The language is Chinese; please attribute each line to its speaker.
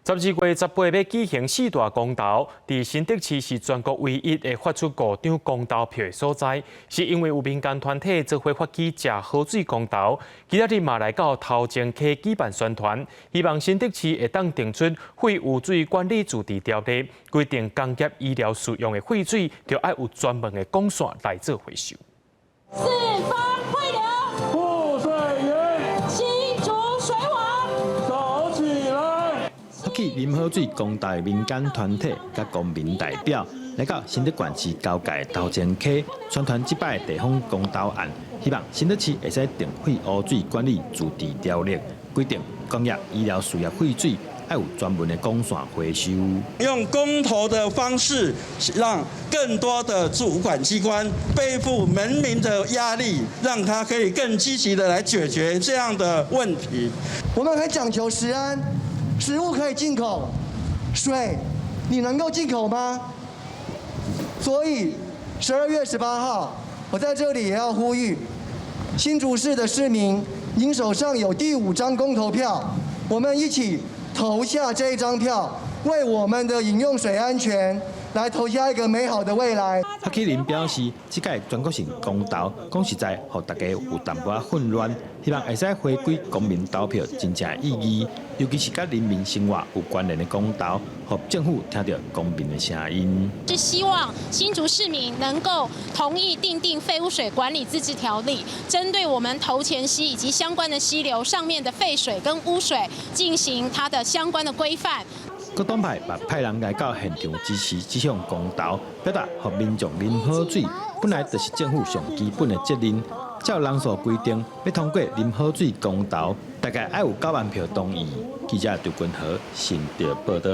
Speaker 1: 12月18日要举行4大公投，伫新竹市是全国唯一会发出5张公投票的所在，是因为有民间团体做伙发起食河水公投，今仔日嘛来到头前溪举办宣传，希望新竹市会当定出废污水管理自治条例，规定工业医疗使用的废水就要有专门的管线来做回收。
Speaker 2: 四方汇流，
Speaker 3: 富水源，
Speaker 2: 新竹水网，
Speaker 3: 走起来！
Speaker 4: 发起饮河水公投的民间团体甲公民代表来到新竹县市交界头前溪，宣传即摆的地方公投案，希望新竹市会使定废污水管理自治条例，规定工业医疗需要废水要有专门的管线回收。
Speaker 5: 用公投的方式，让更多的主管机关背负人民的压力，让他可以更积极的来解决这样的问题。
Speaker 6: 我们很讲求食安，食物可以进口，水你能够进口吗？所以12月18号，我在这里也要呼吁新竹市的市民，您手上有第5张公投票，我们一起投下这一张票，为我们的饮用水安全来投下一个美好的未来。
Speaker 4: 发起人表示，这届全国性公投，讲实在，让大家有淡薄仔混乱，希望会使回归公民投票真正的意义，尤其是甲人民生活有关联的公投，让政府听到公民的声音。
Speaker 7: 是希望新竹市民能够同意订定废污水管理自治条例，针对我们头前溪以及相关的溪流上面的废水跟污水进行它的相关的规范。
Speaker 4: 各党派也派人来到现场支持这项公投，表达让民众饮好水本来就是政府上基本的责任。照人数规定，要通过饮好水公投，大概要有9万票同意。记者刘君和新竹报道。